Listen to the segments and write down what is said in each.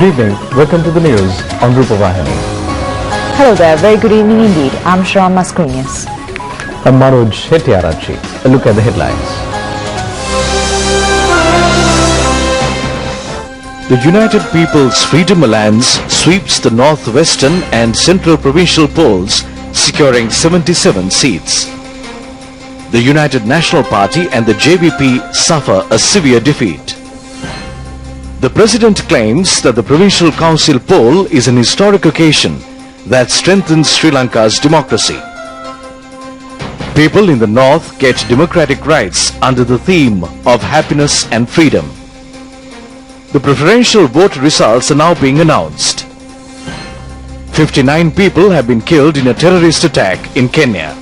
Good evening. Welcome to the news on Rupavahini. Hello there. Very good evening indeed. I'm Shram Mascrenius. I'm Manoj Hettiarachi. A look at the headlines. The United People's Freedom Alliance sweeps the northwestern and central provincial polls, securing 77 seats. The United National Party and the JVP suffer a severe defeat. The President claims that the Provincial Council poll is an historic occasion that strengthens Sri Lanka's democracy. People in the north get democratic rights under the theme of happiness and freedom. The preferential vote results are now being announced. 59 people have been killed in a terrorist attack in Kenya.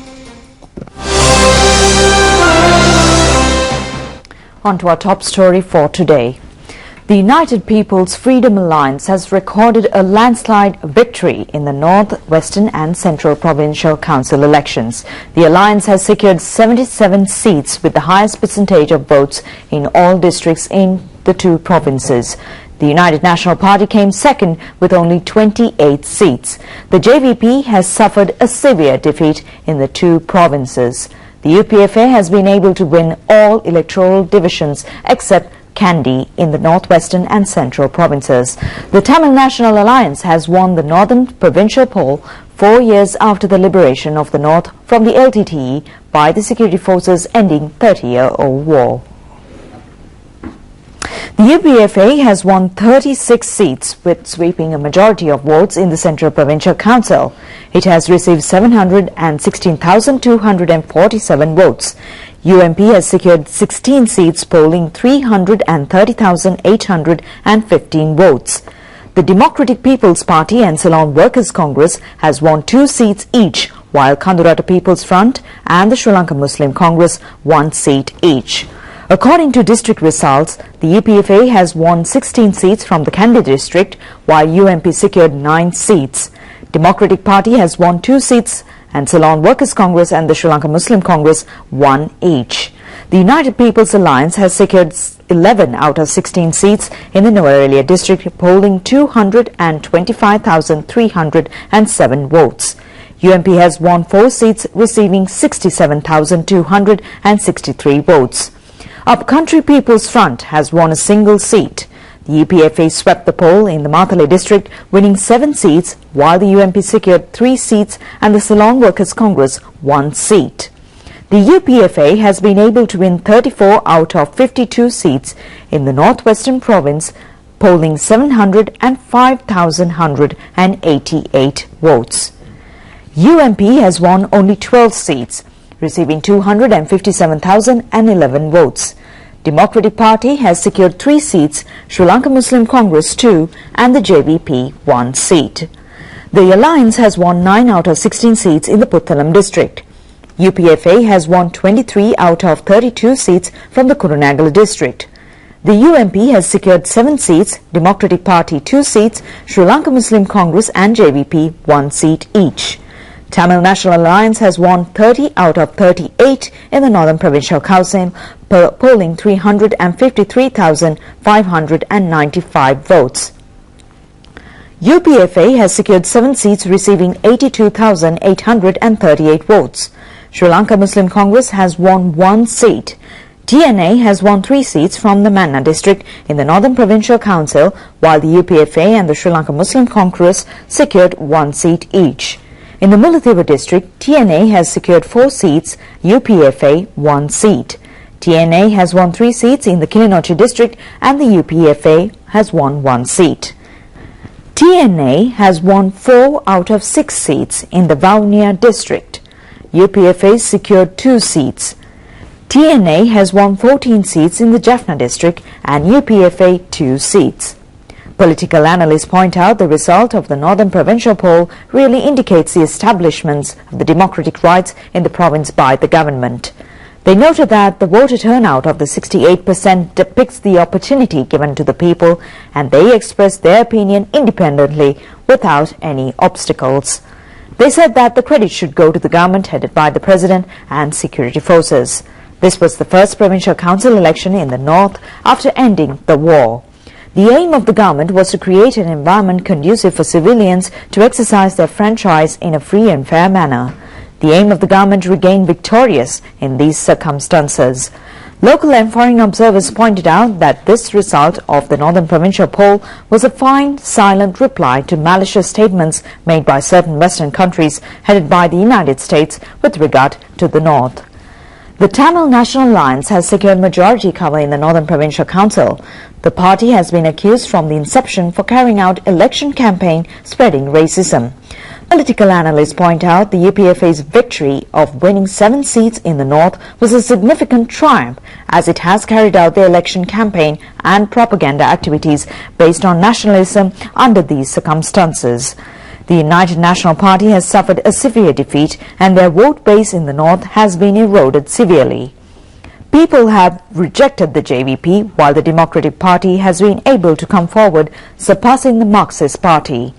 On to our top story for today. The United People's Freedom Alliance has recorded a landslide victory in the North, Western and Central Provincial Council elections. The alliance has secured 77 seats with the highest percentage of votes in all districts in the two provinces. The United National Party came second with only 28 seats. The JVP has suffered a severe defeat in the two provinces. The UPFA has been able to win all electoral divisions except Kandy in the northwestern and central provinces. The Tamil National Alliance has won the northern provincial poll 4 years after the liberation of the north from the LTTE by the security forces ending 30-year-old war. The UPFA has won 36 seats with sweeping a majority of votes in the Central Provincial Council. It has received 716,247 votes. UMP has secured 16 seats polling 330,815 votes. The Democratic People's Party and Ceylon Workers' Congress has won 2 seats each, while Kandurata People's Front and the Sri Lanka Muslim Congress 1 seat each. According to district results, the UPFA has won 16 seats from the Kandy district, while UMP secured 9 seats. Democratic Party has won 2 seats and Ceylon Workers' Congress and the Sri Lanka Muslim Congress 1 each. The United People's Alliance has secured 11 out of 16 seats in the Nuwara district, polling 225,307 votes. UMP has won 4 seats, receiving 67,263 votes. Upcountry People's Front has won a single seat. The UPFA swept the poll in the Mathale district, winning 7 seats, while the UMP secured 3 seats and the Ceylon Workers' Congress 1 seat. The UPFA has been able to win 34 out of 52 seats in the Northwestern Province, polling 705,188 votes. UMP has won only 12 seats, receiving 257,011 votes. Democratic Party has secured 3 seats, Sri Lanka Muslim Congress 2 and the JVP 1 seat. The alliance has won 9 out of 16 seats in the Puttalam district. UPFA has won 23 out of 32 seats from the Kurunegala district. The UMP has secured 7 seats, Democratic Party 2 seats, Sri Lanka Muslim Congress and JVP 1 seat each. Tamil National Alliance has won 30 out of 38 in the Northern Provincial Council, polling 353,595 votes. UPFA has secured 7 seats, receiving 82,838 votes. Sri Lanka Muslim Congress has won 1 seat. TNA has won 3 seats from the Manna district in the Northern Provincial Council, while the UPFA and the Sri Lanka Muslim Congress secured 1 seat each. In the Mullaitivu district, TNA has secured 4 seats, UPFA 1 seat. TNA has won 3 seats in the Kilinochchi district and the UPFA has won 1 seat. TNA has won 4 out of 6 seats in the Vavuniya district. UPFA secured 2 seats. TNA has won 14 seats in the Jaffna district and UPFA 2 seats. Political analysts point out the result of the Northern Provincial poll really indicates the establishment of the democratic rights in the province by the government. They noted that the voter turnout of the 68% depicts the opportunity given to the people and they expressed their opinion independently without any obstacles. They said that the credit should go to the government headed by the President and security forces. This was the first provincial council election in the north after ending the war. The aim of the government was to create an environment conducive for civilians to exercise their franchise in a free and fair manner. The aim of the government remained victorious in these circumstances. Local and foreign observers pointed out that this result of the Northern Provincial poll was a fine, silent reply to malicious statements made by certain Western countries headed by the United States with regard to the North. The Tamil National Alliance has secured majority cover in the Northern Provincial Council. The party has been accused from the inception for carrying out election campaign spreading racism. Political analysts point out the UPFA's victory of winning 7 seats in the north was a significant triumph, as it has carried out the election campaign and propaganda activities based on nationalism under these circumstances. The United National Party has suffered a severe defeat, and their vote base in the north has been eroded severely. People have rejected the JVP, while the Democratic Party has been able to come forward, surpassing the Marxist Party.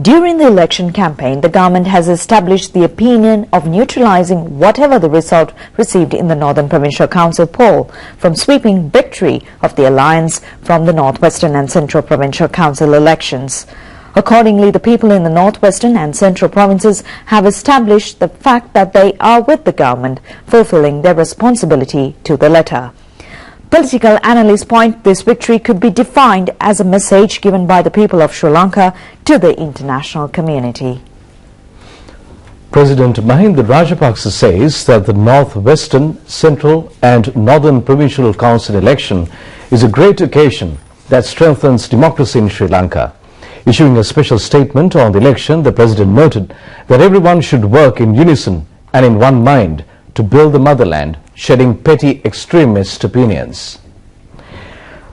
During the election campaign, the government has established the opinion of neutralizing whatever the result received in the Northern Provincial Council poll, from sweeping victory of the alliance from the Northwestern and Central Provincial Council elections. Accordingly, the people in the Northwestern and Central provinces have established the fact that they are with the government, fulfilling their responsibility to the letter. Political analysts point this victory could be defined as a message given by the people of Sri Lanka to the international community. President Mahinda Rajapaksa says that the Northwestern, Central and Northern Provincial Council election is a great occasion that strengthens democracy in Sri Lanka. Issuing a special statement on the election, the President noted that everyone should work in unison and in one mind to build the motherland, shedding petty extremist opinions.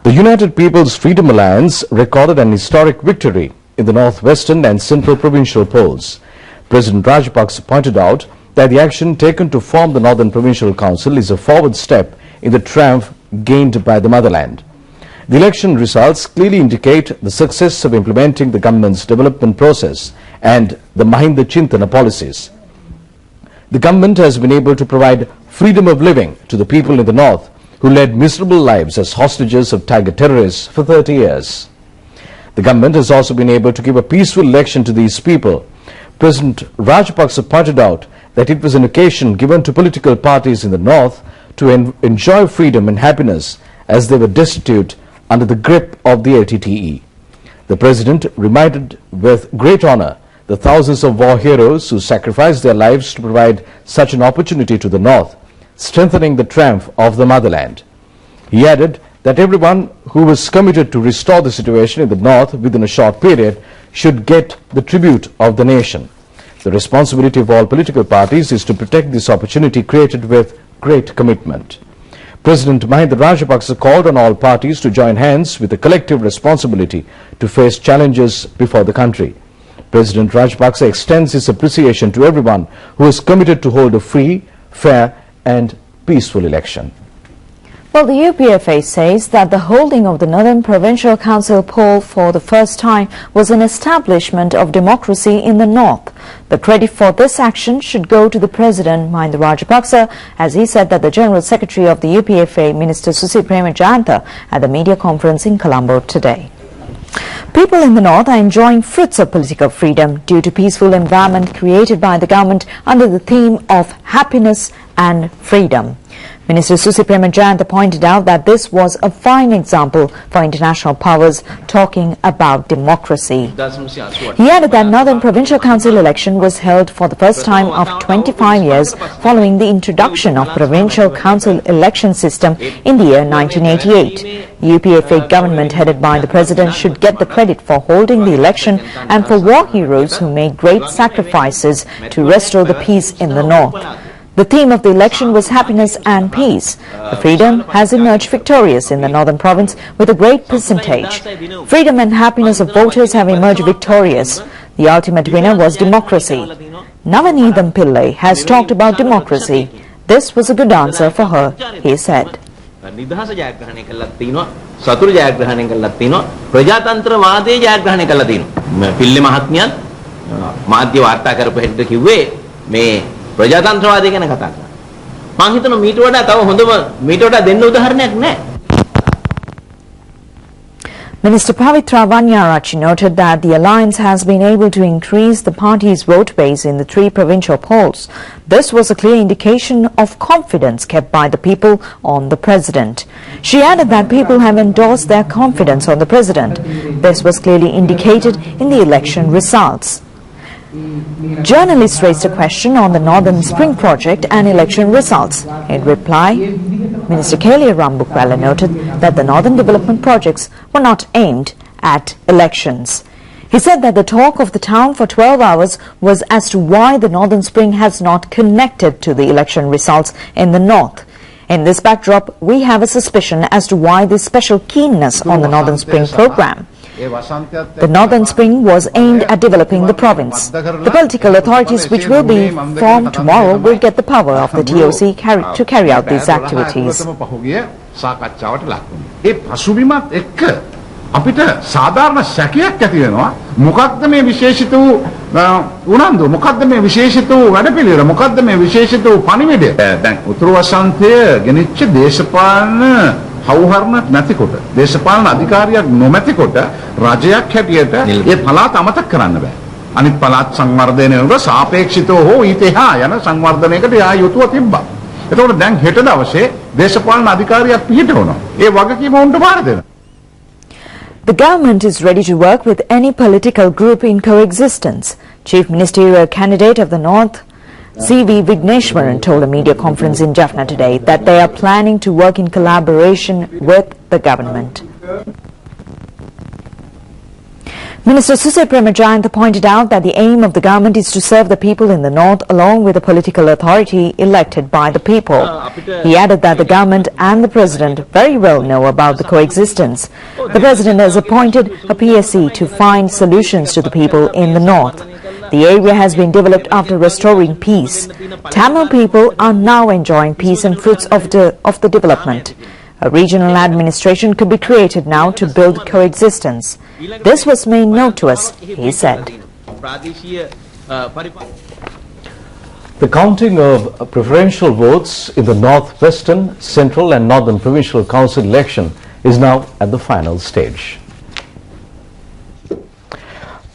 The United People's Freedom Alliance recorded an historic victory in the Northwestern and Central Provincial polls. President Rajapaksa pointed out that the action taken to form the Northern Provincial Council is a forward step in the triumph gained by the motherland. The election results clearly indicate the success of implementing the government's development process and the Mahinda Chintana policies. The government has been able to provide freedom of living to the people in the north who led miserable lives as hostages of Tiger terrorists for 30 years. The government has also been able to give a peaceful election to these people. President Rajapaksa pointed out that it was an occasion given to political parties in the north to enjoy freedom and happiness as they were destitute under the grip of the LTTE. The President reminded with great honor the thousands of war heroes who sacrificed their lives to provide such an opportunity to the north, strengthening the triumph of the motherland. He added that everyone who was committed to restore the situation in the north within a short period should get the tribute of the nation. The responsibility of all political parties is to protect this opportunity created with great commitment. President Mahinda Rajapaksa called on all parties to join hands with a collective responsibility to face challenges before the country. President Rajapaksa extends his appreciation to everyone who is committed to hold a free, fair and peaceful election. Well, the UPFA says that the holding of the Northern Provincial Council poll for the first time was an establishment of democracy in the north. The credit for this action should go to the President Mahinda Rajapaksa, as he said that the General Secretary of the UPFA, Minister Susi Premajayantha, at the media conference in Colombo today. People in the north are enjoying fruits of political freedom due to peaceful environment created by the government under the theme of happiness and freedom. Minister Susi Premajayantha pointed out that this was a fine example for international powers talking about democracy. He added that Northern Provincial Council election was held for the first time after 25 years following the introduction of Provincial Council election system in the year 1988. The UPFA government headed by the President should get the credit for holding the election and for war heroes who made great sacrifices to restore the peace in the north. The theme of the election was happiness and peace. The freedom has emerged victorious in the northern province with a great percentage. Freedom and happiness of voters have emerged victorious. The ultimate winner was democracy. Navanidam Pillai has talked about democracy. This was a good answer for her, he said. නිදහස ජයග්‍රහණය කළා තිනවා සතුරු ජයග්‍රහණය කළා තිනවා ප්‍රජාතන්ත්‍රවාදයේ ජයග්‍රහණය කළා තිනවා පිල්ලේ මහත්මියත් මාධ්‍ය වාර්තා කරපු හැටියට කිව්වේ මේ ප්‍රජාතන්ත්‍රවාදය ගැන කතා කරා මම හිතනවා මීට වඩා තව හොඳම මීට වඩා දෙන්න උදාහරණයක් නැහැ. Minister Pavitra Vanyarachi noted that the alliance has been able to increase the party's vote base in the 3 provincial polls. This was a clear indication of confidence kept by the people on the president. She added that people have endorsed their confidence on the president. This was clearly indicated in the election results. Journalists raised a question on the Northern Spring project and election results. In reply, Minister Kelly Rambukwala noted that the Northern development projects were not aimed at elections. He said that the talk of the town for 12 hours was as to why the Northern Spring has not connected to the election results in the north. In this backdrop, we have a suspicion as to why this special keenness on the Northern Spring program. The Northern Spring was aimed at developing the province. The political authorities which will be formed tomorrow will get the power of the TOC to carry out these activities. අපිට සාධාරණ සැකයක් ඇති වෙනවා මොකක්ද මේ විශේෂිත වූ උනන්දු මොකක්ද මේ විශේෂිත වූ වැඩපිළිවෙල මොකක්ද මේ විශේෂිත වූ පණිවිඩය දැන් උතුරු වසන්තය ගෙනිච්ච දේශපාලන හවුහරණක් නැතිකොට දේශපාලන අධිකාරියක් නොමැතිකොට රජයක් හැටියට ඒ පළාත අමතක කරන්න බෑ අනිත් පළාත් සංවර්ධනයට සාපේක්ෂිතව හෝ ඊට එහා යන සංවර්ධනයකට යා යුතුව තිබ්බා එතකොට දැන් හෙට දවසේ දේශපාලන අධිකාරියක් පිහිටවනවා ඒ වගකීම උන්ට බාර දෙනවා. The government is ready to work with any political group in coexistence. Chief Ministerial Candidate of the North, C.V. Vigneshwaran, told a media conference in Jaffna today that they are planning to work in collaboration with the government. Minister Susay Premajayantha pointed out that the aim of the government is to serve the people in the north along with the political authority elected by the people. He added that the government and the president very well know about the coexistence. The president has appointed a PSC to find solutions to the people in the north. The area has been developed after restoring peace. Tamil people are now enjoying peace and fruits of the development. A regional administration could be created now to build coexistence. This was made known to us, he said. The counting of preferential votes in the North-Western, Central and Northern Provincial Council election is now at the final stage.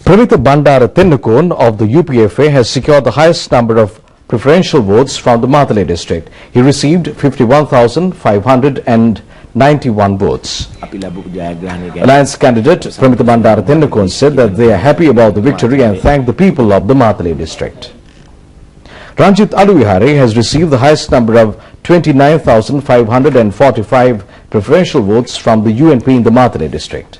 Pravitha Bandara Tennukon of the UPFA has secured the highest number of preferential votes from the Matale district. He received 51,591 votes. Alliance candidate Pravitha Bandara Tennukon said that they are happy about the victory and thank the people of the Matale district. Ranjit Aluvihare has received the highest number of 29,545 preferential votes from the UNP in the Matale district.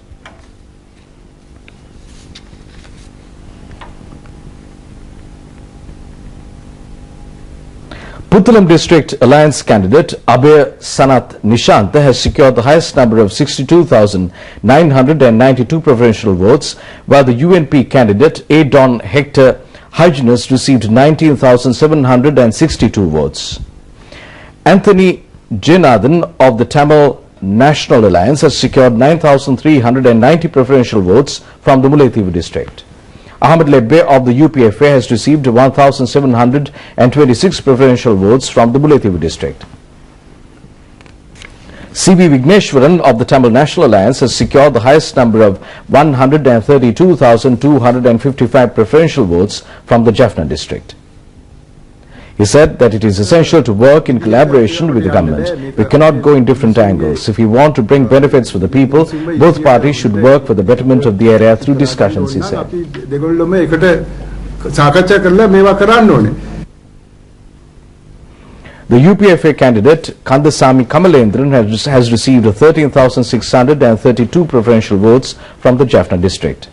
Puttalam district alliance candidate Abhay Sanat Nishant has secured the highest number of 62,992 preferential votes, while the UNP candidate A. Don Hector Hyginus received 19,762 votes. Anthony Janathan of the Tamil National Alliance has secured 9,390 preferential votes from the Mullaitivu district. Ahmed Lebbe of the UPFA has received 1,726 preferential votes from the Mullaitivu district. C.V. Vigneshwaran of the Tamil National Alliance has secured the highest number of 132,255 preferential votes from the Jaffna district. He said that it is essential to work in collaboration with the government. We cannot go in different angles. If we want to bring benefits for the people, both parties should work for the betterment of the area through discussions, he said. The UPFA candidate Kandasamy Kamalendran has received 13,632 preferential votes from the Jaffna district.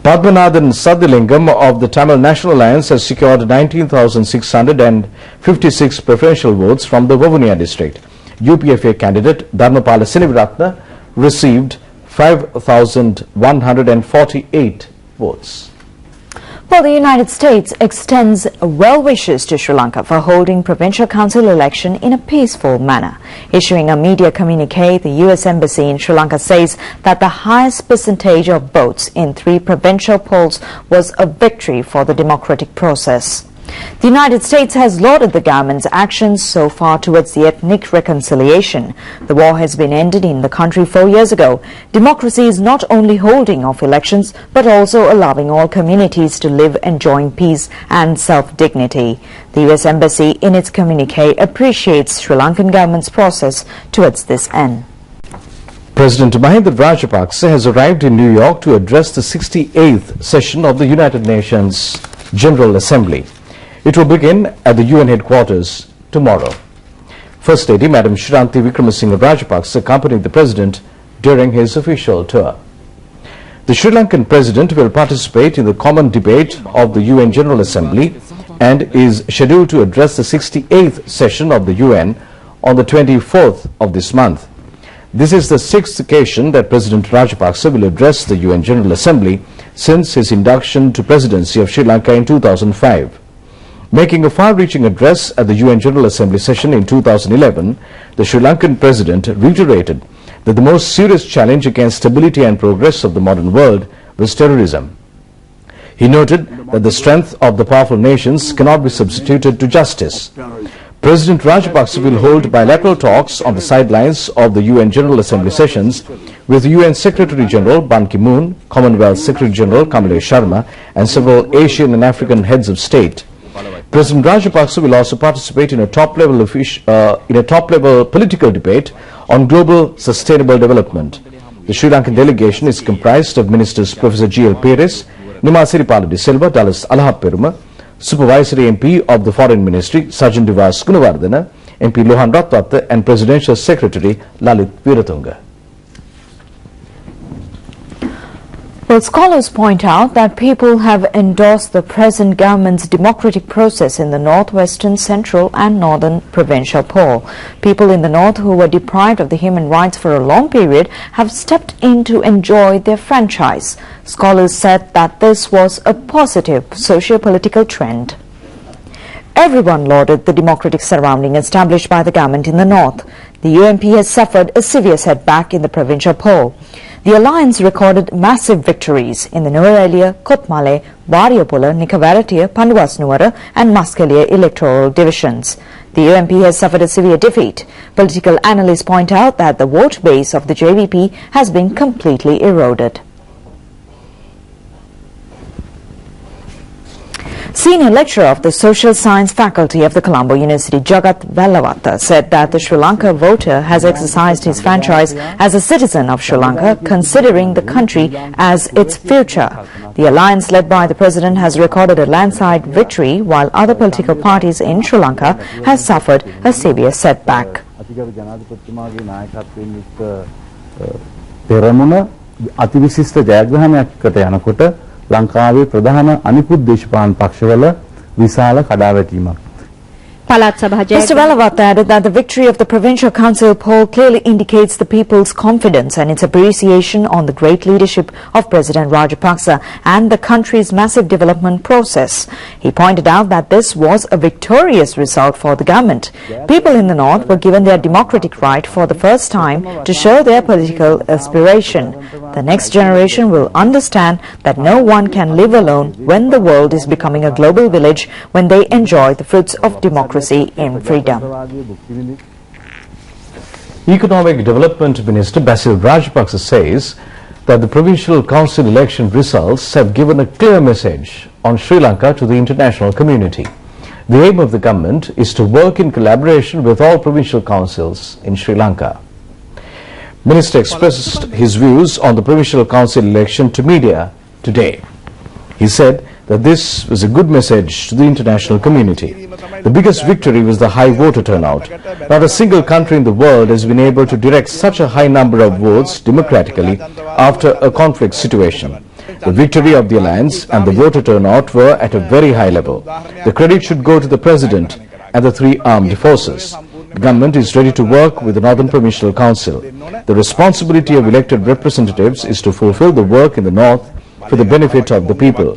Padmanathan Sadilingam of the Tamil National Alliance has secured 19,656 preferential votes from the Vavuniya district. UPFA candidate Dharmapala Siniviratna received 5,148 votes. Well, the United States extends well wishes to Sri Lanka for holding provincial council election in a peaceful manner. Issuing a media communique, the U.S. Embassy in Sri Lanka says that the highest percentage of votes in 3 provincial polls was a victory for the democratic process. The United States has lauded the government's actions so far towards the ethnic reconciliation. The war has been ended in the country 4 years ago. Democracy is not only holding of elections, but also allowing all communities to live enjoying peace and self-dignity. The U.S. Embassy, in its communique, appreciates Sri Lankan government's process towards this end. President Mahinda Rajapaksa has arrived in New York to address the 68th session of the United Nations General Assembly. It will begin at the UN headquarters tomorrow. First Lady Madam Shranti Wickramasinghe Rajapaksa accompanied the President during his official tour. The Sri Lankan President will participate in the common debate of the UN General Assembly and is scheduled to address the 68th session of the UN on the 24th of this month. This is the 6th occasion that President Rajapaksa will address the UN General Assembly since his induction to presidency of Sri Lanka in 2005. Making a far-reaching address at the UN General Assembly session in 2011, the Sri Lankan President reiterated that the most serious challenge against stability and progress of the modern world was terrorism. He noted that the strength of the powerful nations cannot be substituted to justice. President Rajapaksa will hold bilateral talks on the sidelines of the UN General Assembly sessions with UN Secretary General Ban Ki-moon, Commonwealth Secretary General Kamalesh Sharma, and several Asian and African heads of state. President Rajapaksa will also participate in a top-level political debate on global sustainable development. The Sri Lankan delegation is comprised of Ministers Professor G.L. Peres, Nimasiripala de Silva, Dallas Alahaperuma, Supervisory MP of the Foreign Ministry, Sajjan Divas Gunawardena, MP Lohan Ratwatta, and Presidential Secretary Lalit Viratunga. Well, scholars point out that people have endorsed the present government's democratic process in the northwestern, central and northern provincial poll. People in the north who were deprived of the human rights for a long period have stepped in to enjoy their franchise. Scholars said that this was a positive socio-political trend. Everyone lauded the democratic surrounding established by the government in the north. The UMP has suffered a severe setback in the provincial poll. The alliance recorded massive victories in the Nuwara, Kotmale, Warriyapola, Nikavaratiya, Panduwasnuwara and Maskaliya electoral divisions. The UMP has suffered a severe defeat. Political analysts point out that the vote base of the JVP has been completely eroded. Senior lecturer of the Social Science Faculty of the Colombo University, Jagat Vellavatta, said that the Sri Lanka voter has exercised his franchise as a citizen of Sri Lanka, considering the country as its future. The alliance led by the President has recorded a landslide victory, while other political parties in Sri Lanka have suffered a severe setback. ලංකාවේ ප්‍රධාන අනිකුත් දේශපාලන පක්ෂවල විශාල කඩාවැටීමක්. Mr. Vellavatta added that the victory of the Provincial Council poll clearly indicates the people's confidence and its appreciation on the great leadership of President Rajapaksa and the country's massive development process. He pointed out that this was a victorious result for the government. People in the north were given their democratic right for the first time to show their political aspiration. The next generation will understand that no one can live alone when the world is becoming a global village, when they enjoy the fruits of democracy in freedom. Economic Development Minister Basil Rajapaksa says that the Provincial Council election results have given a clear message on Sri Lanka to the international community. The aim of the government is to work in collaboration with all provincial councils in Sri Lanka. Minister expressed his views on the Provincial Council election to media today. He said that this was a good message to the international community. The biggest victory was the high voter turnout. Not a single country in the world has been able to direct such a high number of votes democratically after a conflict situation. The victory of the alliance and the voter turnout were at a very high level. The credit should go to the President and the three armed forces. The government is ready to work with the Northern Provincial Council. The responsibility of elected representatives is to fulfill the work in the north for the benefit of the people.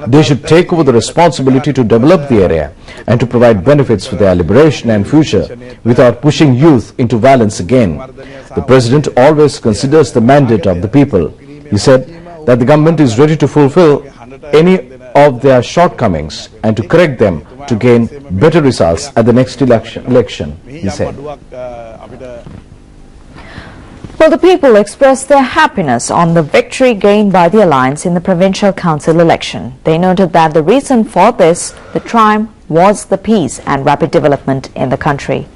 They should take over the responsibility to develop the area and to provide benefits for their liberation and future without pushing youth into violence again. The President always considers the mandate of the people. He said that the government is ready to fulfill any of their shortcomings and to correct them to gain better results at the next election, he said. Well, the people expressed their happiness on the victory gained by the alliance in the provincial council election. They noted that the reason for this, the triumph, was the peace and rapid development in the country.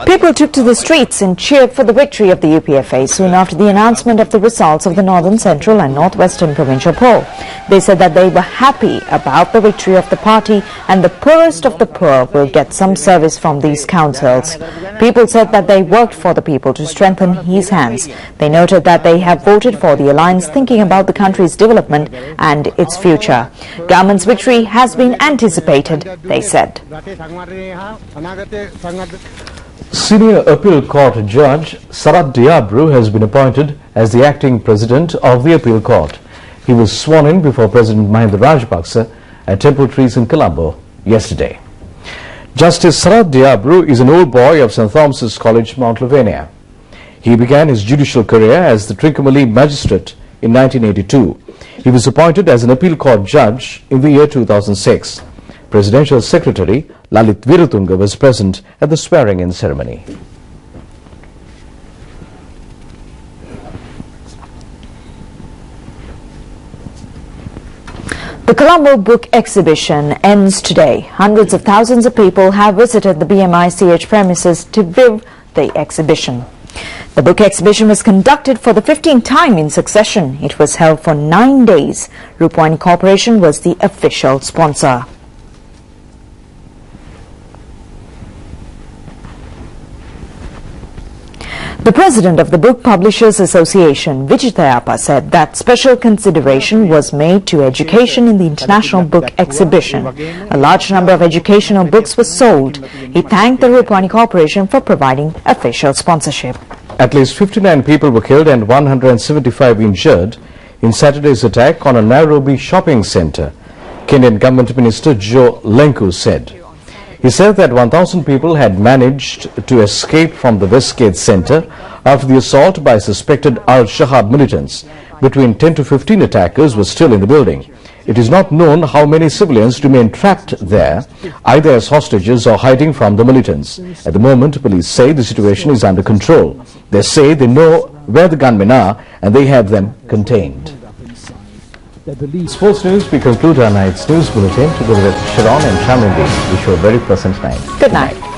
People took to the streets and cheered for the victory of the UPFA soon after the announcement of the results of the Northern, Central and Northwestern provincial poll. They said that they were happy about the victory of the party and the poorest of the poor will get some service from these councils. People said that they worked for the people to strengthen his hands. They noted that they have voted for the alliance thinking about the country's development and its future. Government's victory has been anticipated, they said. Senior Appeal Court Judge Sarat Diabru has been appointed as the acting President of the Appeal Court. He was sworn in before President Mahinda Rajapaksa at Temple Trees in Colombo yesterday. Justice Sarat Diabru is an old boy of St. Thomas's College, Mount Lavinia. He began his judicial career as the Trincomalee Magistrate in 1982. He was appointed as an Appeal Court Judge in the year 2006. Presidential Secretary Lalit Virutunga was present at the swearing-in ceremony. The Colombo Book Exhibition ends today. Hundreds of thousands of people have visited the BMICH premises to view the exhibition. The book exhibition was conducted for the 15th time in succession. It was held for 9 days. Rupavahini Corporation was the official sponsor. The president of the Book Publishers Association, Vijitayappa, said that special consideration was made to education in the International Book Exhibition. A large number of educational books were sold. He thanked the Rupavahini Corporation for providing official sponsorship. At least 59 people were killed and 175 injured in Saturday's attack on a Nairobi shopping centre, Kenyan Government Minister Joe Lenku said. He said that 1,000 people had managed to escape from the Westgate Centre after the assault by suspected Al-Shahab militants. Between 10 to 15 attackers were still in the building. It is not known how many civilians remain trapped there, either as hostages or hiding from the militants. At the moment, police say the situation is under control. They say they know where the gunmen are and they have them contained. Sports news, we conclude our night's news bulletin together with Sharon and Chamindi. Wish you a very pleasant night. Good night.